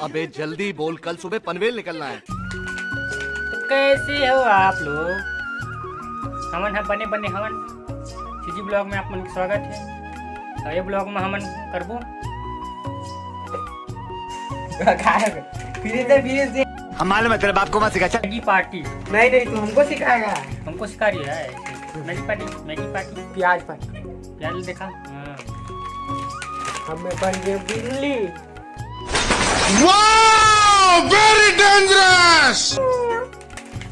अबे जल्दी बोल, कल सुबह पनवेल निकलना है। तो कैसे हो आप लोग? हमन हम बने बने हमन सीजी ब्लॉग में आप मन के स्वागत है। और ये ब्लॉग में हमन करबो फिर से हम मालूम है तेरे बाप को मत सिखा। चल मैगी पार्टी। नहीं तू हमको सिखाएगा। हमको सिखा रही है मैगी पार्टी प्याज पर प्याज देखा। हाँ। हमें बन गए बिल्ली। Wow! Very dangerous!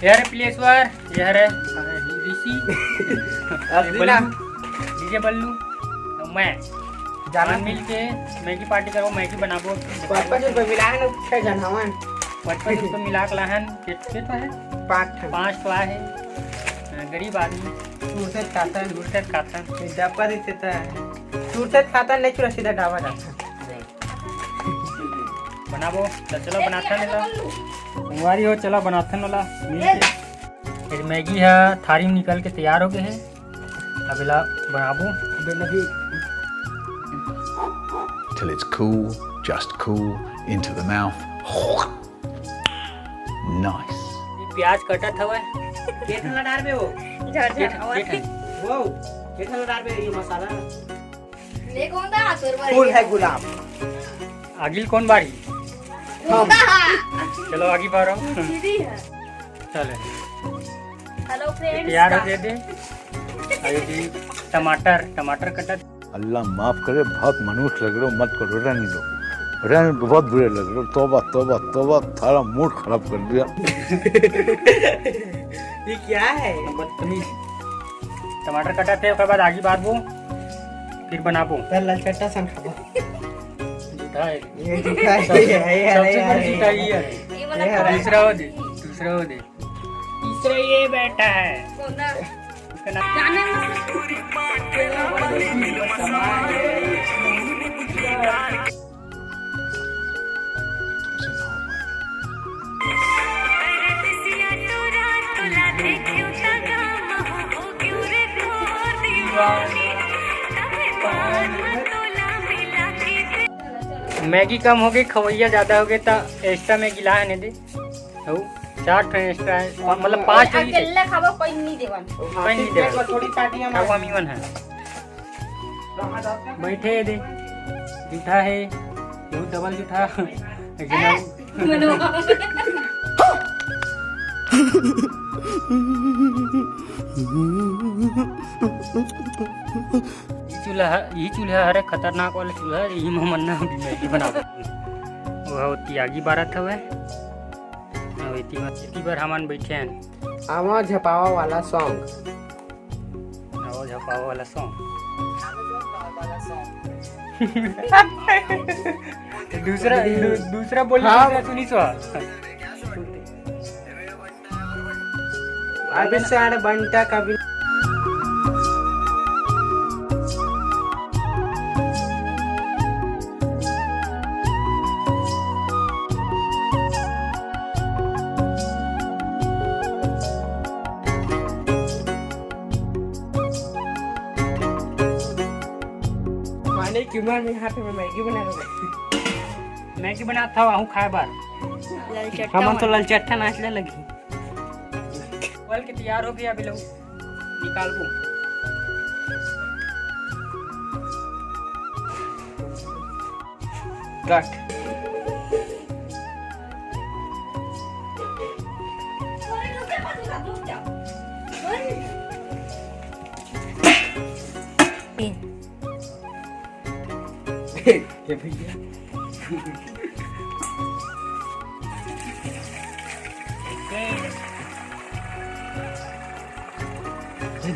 यार प्लेसवर यार ऋषि असलीना डीजे बल्लू और मैं जान मिल के मैगी पार्टी करो, मैगी बनाबो। 55 रुपए मिला है ना 6 जन हवन 55 रुपये मिला के लाहन के तो है 5 तो है। गरीब आदमी टूटते खाता है दूर तक खाता डब्बा देता है। टूटते खाता नहीं चुरा सीधा डाबा जाता बनाबो। तो चलो बनाथन ला हमारी हो, चलो बनाथन वाला मिल के। फिर मैगी है थारी में निकल के तैयार हो गए हैं। अब ला बनाबो नहीं Till it's cool, just cool, into the mouth. Nice. प्याज कटत हवे केठला डाल बे वो वो केठला डाल बे ये मसाला ले कौन था सुरवर फूल है गुलाब। आगिल कौन बारी? चलो आगे बारो दीदी है। चले हेलो फ्रेंड्स तैयार हो गए थे। अभी टमाटर कटत। अल्लाह माफ करे, बहुत मनुष्य लग रहे हो, मत करो, रहने दो, रहने दो, बहुत बुरे लग रहे हो। तौबा तौबा तौबा, थारा मूड खराब कर दिया। ये क्या है? बदतमीज। टमाटर कटा थे उसके बाद आगे बात वो फिर बनाबो। लाल चट्टा सन खाबो। झूठा है ये दिखा है सबसे बड़ी झूठा ही है। ये वाला दूसरा हो दे तीसरा ये बैठा है कौन था? उसका नाम जाने मैगी कम हो गई, खवैया ज्यादा हो गए तो एक्स्ट्रा मैगी ला है दे। हो 4 ठन एक्स्ट्रा मतलब 5 ठन अकेले खाबो कोई नहीं देवन। कोई नहीं दे। थोड़ी पार्टी हम खावा मीवन है बैठे दे। जूठा है ये डबल जूठा ये चूल्हा हरे खतरनाक वाला चूल्हा है। यही मन्ना मैगी बना वो त्यागी बारत हवे। इतनी बार हमन बैठे हैं आवा झपावा वाला सॉन्ग। वो झपावा वाला सॉन्ग दूसरा बोल सुनी सो अभी साढ़े बंटा कभी माने क्यों में हाथ में मैगी बना रहा। मैगी बनाता हूँ खाए बार। हम तो ललचट्टा नाचने लगी। बोल के तैयार हो गया अभी लोग निकाल दो। कट ये भैया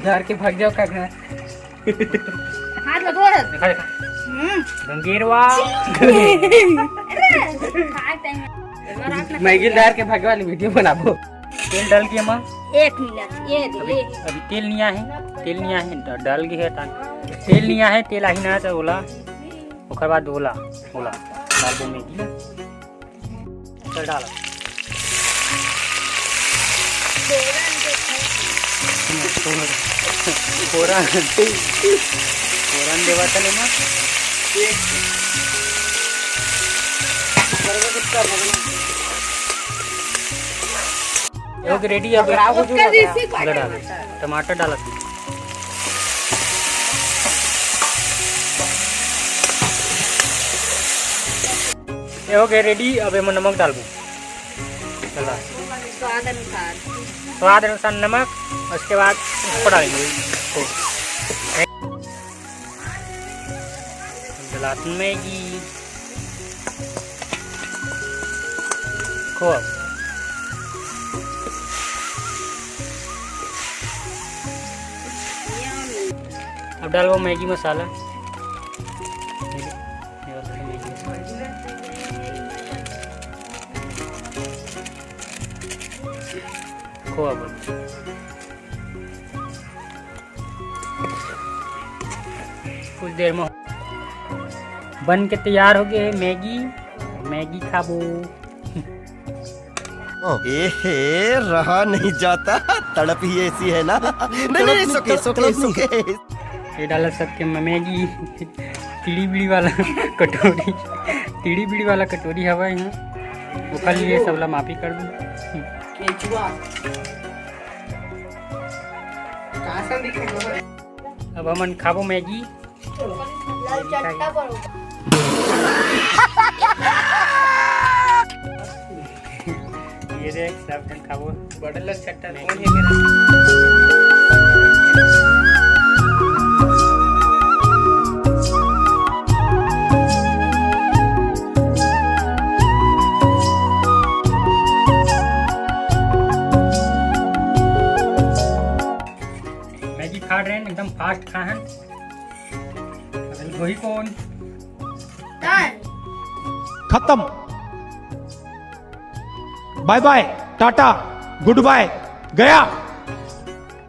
डर के भाग जाओ कागना। हाथ लगा रहा। देखा गंगेरवा खाए टाइम मैगी डाल के भागे वाली वीडियो बनाबो। तेल डाल के माँ 1 मिनट ये दे। अभी तेल नहीं है डाल के है तेल नहीं है। तेल आही ना चाहिए ओला ओकर बाद ओला डाल दो मैगी ना। चल डाल फोरन देवा था ना ये हो रेडी अब डाल टमाटर डाला ये हो गया रेडी। अब मैं नमक डाल दूँ, चला स्वाद अनुसार स्वाद अनुसार नमक। उसके बाद उसको डालेंगे डालते मैगी खूब। अब डालो मैगी मसाला, खूब कुछ देर में बन के तैयार हो गए मैगी। मैगी खाबो। एहे रहा नहीं जाता, तड़प ही ऐसी है ना। नहीं सुके सुके सुके। ये डाला सबके मैगी टीड़ी बीड़ी वाला कटोरी, टीड़ी बीड़ी वाला कटोरी हवा यहाँ वो कर लिए सबला माफी कर दूँ। केचुआ कासन दिखे अब हमन खाबो मैगी। लाल चट्टा पर ये देख सब जन खाबो बड़ल चट्टा कौन है मेरा मैगी खा रहे हैं एकदम फास्ट खाहन। वही कौन खत्म। Bye bye, tata, goodbye, गया।